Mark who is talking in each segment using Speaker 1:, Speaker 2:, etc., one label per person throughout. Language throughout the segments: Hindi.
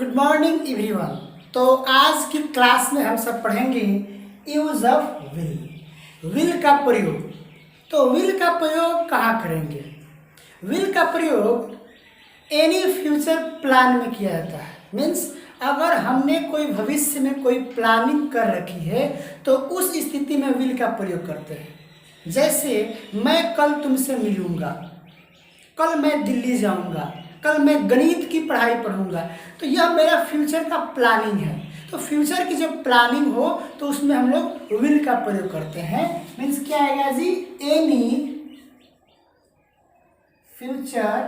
Speaker 1: Good morning everyone. तो आज की क्लास में हम सब पढ़ेंगे यूज ऑफ विल, विल का प्रयोग। तो विल का प्रयोग कहाँ करेंगे? विल का प्रयोग एनी फ्यूचर प्लान में किया जाता है। मीन्स अगर हमने कोई भविष्य में कोई प्लानिंग कर रखी है तो उस स्थिति में विल का प्रयोग करते हैं। जैसे मैं कल तुमसे मिलूंगा, कल मैं दिल्ली जाऊंगा, कल मैं गणित की पढ़ाई पढ़ूंगा, तो यह मेरा फ्यूचर का प्लानिंग है। तो फ्यूचर की जब प्लानिंग हो तो उसमें हम लोग विल का प्रयोग करते हैं। मीन्स क्या आएगा जी? Any future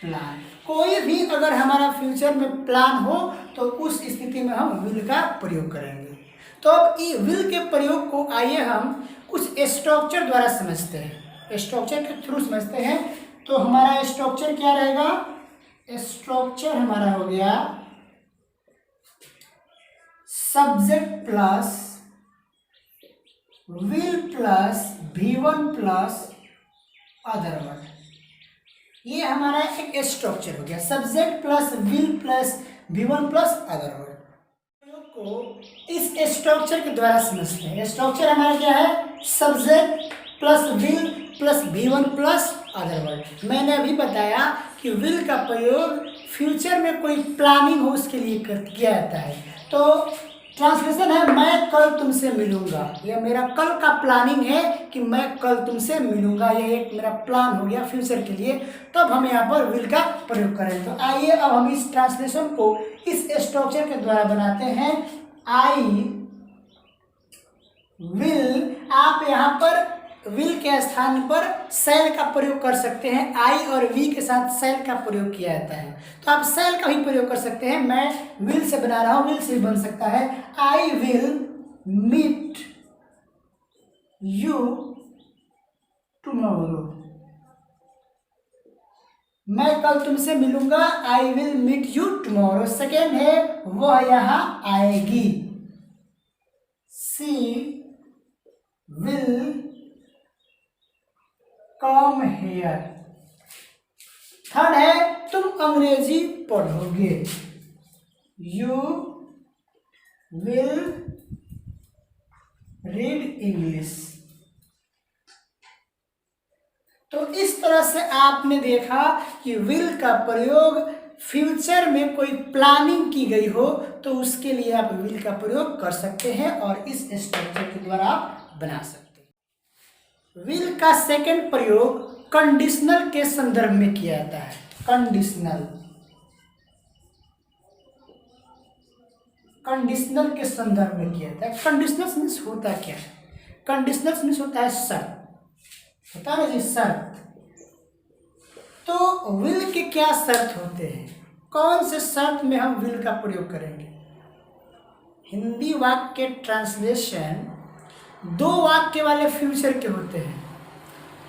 Speaker 1: plan. कोई भी अगर हमारा फ्यूचर में प्लान हो तो उस स्थिति में हम विल का प्रयोग करेंगे। तो अब विल के प्रयोग को आइए हम कुछ स्ट्रक्चर द्वारा समझते हैं, स्ट्रक्चर के थ्रू समझते हैं। तो हमारा स्ट्रक्चर क्या रहेगा? स्ट्रक्चर हमारा हो गया subject plus will plus V1 plus other word. ये हमारा एक स्ट्रक्चर हो गया, subject plus will plus V1 plus other word. को इस स्ट्रक्चर के द्वारा समझते हैं। स्ट्रक्चर हमारा क्या है? Subject plus will plus V1 plus other word. मैंने अभी बताया कि विल का प्रयोग फ्यूचर में कोई प्लानिंग हो उसके लिए किया जाता है। तो ट्रांसलेशन है मैं कल तुमसे मिलूंगा, यह मेरा कल का प्लानिंग है कि मैं कल तुमसे मिलूंगा, यह एक मेरा प्लान हो गया फ्यूचर के लिए। तब हम यहाँ पर विल का प्रयोग करें। तो आइए अब हम इस ट्रांसलेशन को इस स्ट्रक्चर के द्वारा बनाते हैं। आई विल, आप यहाँ पर विल के स्थान पर सेल का प्रयोग कर सकते हैं। आई और वी के साथ सेल का प्रयोग किया जाता है, तो आप सेल का भी प्रयोग कर सकते हैं। मैं विल से बना रहा हूं, विल से भी बन सकता है। I will meet you tomorrow, मैं कल तुमसे मिलूंगा। I will meet you tomorrow. Second है वह यहाँ आएगी, she will come here. Third है तुम अंग्रेजी पढ़ोगे, यू विल रीड इंग्लिश। तो इस तरह से आपने देखा कि विल का प्रयोग फ्यूचर में कोई प्लानिंग की गई हो तो उसके लिए आप विल का प्रयोग कर सकते हैं और इस स्ट्रक्चर के द्वारा आप बना सकते हैं। विल का सेकंड प्रयोग कंडीशनल के संदर्भ में किया जाता है। कंडीशनल, कंडीशनल के संदर्भ में किया जाता है। कंडीशनल मीन्स होता क्या है? कंडीशनल मीन्स होता है शर्त, होता है ना जी, शर्त। तो विल के क्या शर्त होते हैं? कौन से शर्त में हम विल का प्रयोग करेंगे? हिंदी वाक्य के ट्रांसलेशन दो वाक्य वाले फ्यूचर के होते हैं।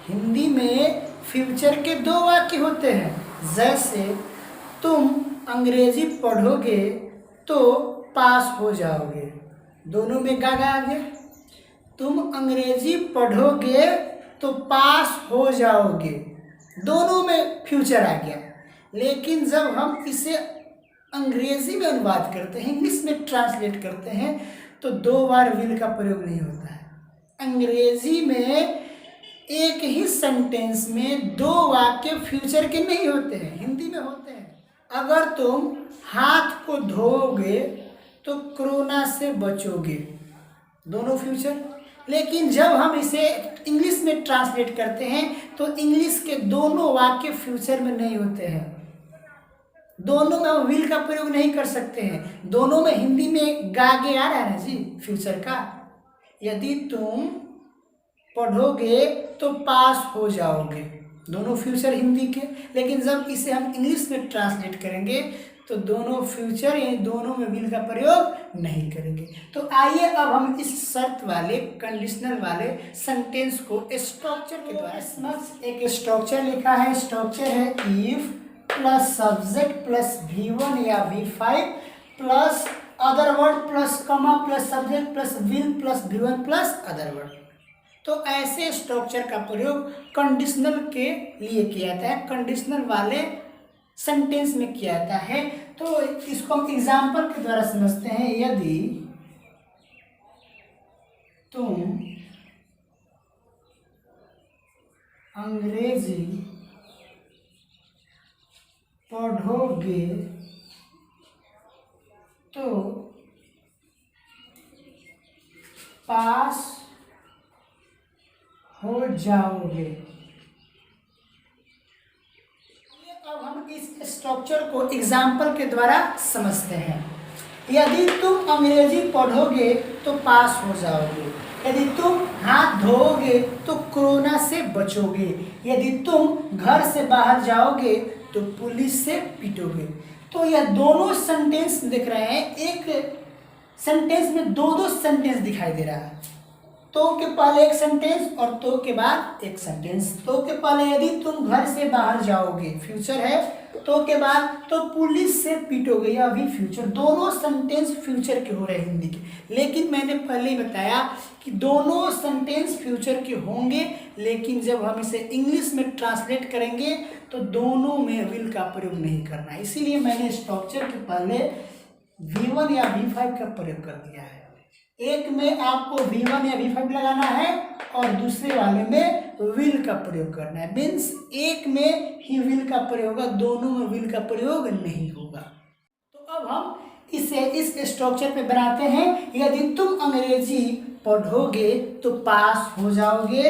Speaker 1: हिंदी में फ्यूचर के दो वाक्य होते हैं। जैसे तुम अंग्रेजी पढ़ोगे तो पास हो जाओगे, दोनों में गागा आ गया। तुम अंग्रेजी पढ़ोगे तो पास हो जाओगे, दोनों में फ्यूचर आ गया। लेकिन जब हम इसे अंग्रेजी में अनुवाद करते हैं, इंग्लिश में ट्रांसलेट करते हैं, तो दो बार विल का प्रयोग नहीं होता है। अंग्रेजी में एक ही सेंटेंस में दो वाक्य फ्यूचर के नहीं होते हैं, हिंदी में होते हैं। अगर तुम हाथ को धोओगे तो कोरोना से बचोगे, दोनों फ्यूचर। लेकिन जब हम इसे इंग्लिश में ट्रांसलेट करते हैं तो इंग्लिश के दोनों वाक्य फ्यूचर में नहीं होते हैं, दोनों में हम विल का प्रयोग नहीं कर सकते हैं। दोनों में हिंदी में गागे आ रहा है ना जी फ्यूचर का। यदि तुम पढ़ोगे तो पास हो जाओगे, दोनों फ्यूचर हिंदी के। लेकिन जब इसे हम इंग्लिश में ट्रांसलेट करेंगे तो दोनों फ्यूचर, यानी दोनों में विल का प्रयोग नहीं करेंगे। तो आइए अब हम इस शर्त वाले कंडीशनल वाले सेंटेंस को स्ट्रक्चर के द्वारा एक स्ट्रक्चर लिखा है। स्ट्रक्चर है if plus subject plus V1 या V5 plus other word plus कमा plus subject plus will plus V1 plus other word. तो ऐसे स्ट्रक्चर का प्रयोग कंडीशनल के लिए किया जाता है, कंडीशनल वाले सेंटेंस में किया जाता है। तो इसको हम एग्जाम्पल के द्वारा समझते हैं। यदि तुम अंग्रेजी पढ़ोगे तो पास हो जाओगे। अब हम इस स्ट्रक्चर को एग्जाम्पल के द्वारा समझते हैं। यदि तुम अंग्रेजी पढ़ोगे तो पास हो जाओगे। यदि तुम हाथ धोओगे तो कोरोना से बचोगे। यदि तुम घर से बाहर जाओगे तो पुलिस से पिटोगे। तो यह दोनों सेंटेंस दिख रहे हैं, एक सेंटेंस में दो सेंटेंस दिखाई दे रहा है। तो के पहले एक सेंटेंस और तो के बाद एक सेंटेंस। तो के पहले यदि तुम घर से बाहर जाओगे, फ्यूचर है। तो के बाद तो पुलिस से पिटोगे, या अभी फ्यूचर। दोनों सेंटेंस फ्यूचर के हो रहे हैं हिंदी के। लेकिन मैंने पहले ही बताया कि दोनों सेंटेंस फ्यूचर के होंगे, लेकिन जब हम इसे इंग्लिश में ट्रांसलेट करेंगे तो दोनों में विल का प्रयोग नहीं करना है। इसीलिए मैंने स्ट्रक्चर के पहले V1 या V5 का प्रयोग कर दिया है। एक में आपको V1 या V5 लगाना है और दूसरे वाले में विल का प्रयोग करना है। मीन्स एक में ही विल का प्रयोग होगा, दोनों में विल का प्रयोग नहीं होगा। तो अब हम इसे इस स्ट्रक्चर पे बनाते हैं। यदि तुम अंग्रेजी पढ़ोगे तो पास हो जाओगे।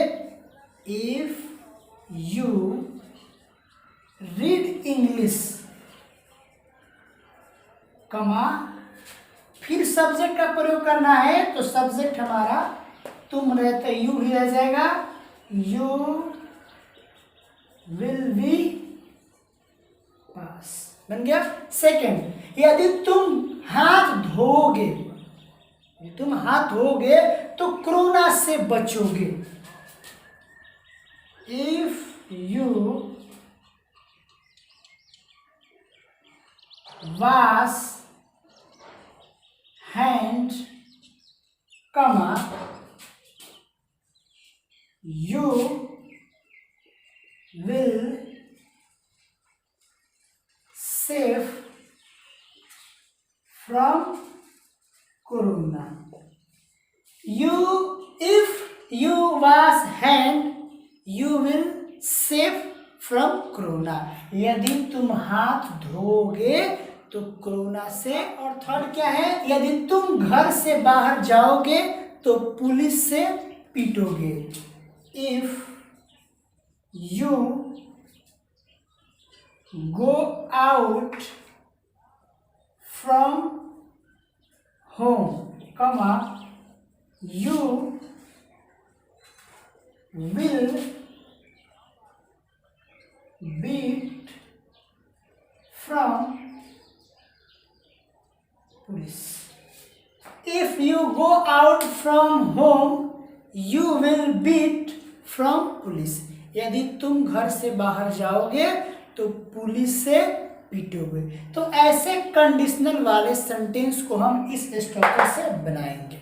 Speaker 1: इफ यू रीड इंग्लिश, कमा, फिर सब्जेक्ट का प्रयोग करना है। तो सब्जेक्ट हमारा तुम रहते यू ही रह जाएगा। यू विल बी पास, बन गया। सेकेंड, यदि तुम हाथ धोओगे, तुम हाथ धोओगे तो कोरोना से बचोगे। इफ यू वॉश हैंड, कमा, you will save from corona. If you wash hand, you will save from corona. यदि तुम हाथ धोगे तो कोरोना से। और थर्ड क्या है, यदि तुम घर से बाहर जाओगे तो पुलिस से पीटोगे। If you go out from home, comma, you will beat from police. If you go out from home, you will beat from police. यदि तुम घर से बाहर जाओगे तो पुलिस से पीटोगे। तो ऐसे कंडीशनल वाले सेंटेंस को हम इस स्ट्रक्चर से बनाएंगे।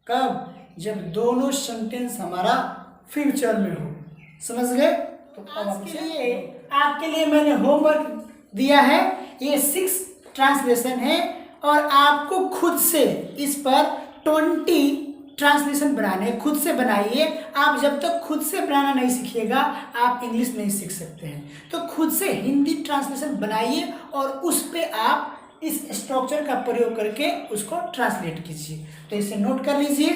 Speaker 1: कब? जब दोनों सेंटेंस हमारा फ्यूचर में हो। समझ गए? तो आपके लिए मैंने होमवर्क दिया है। ये 6 ट्रांसलेशन है और आपको खुद से इस पर 20 ट्रांसलेशन बनाने हैं। खुद से बनाइए। आप जब तक खुद से बनाना नहीं सीखिएगा आप इंग्लिश नहीं सीख सकते हैं। तो खुद से हिंदी ट्रांसलेशन बनाइए और उस पे आप इस स्ट्रक्चर का प्रयोग करके उसको ट्रांसलेट कीजिए। तो इसे नोट कर लीजिए।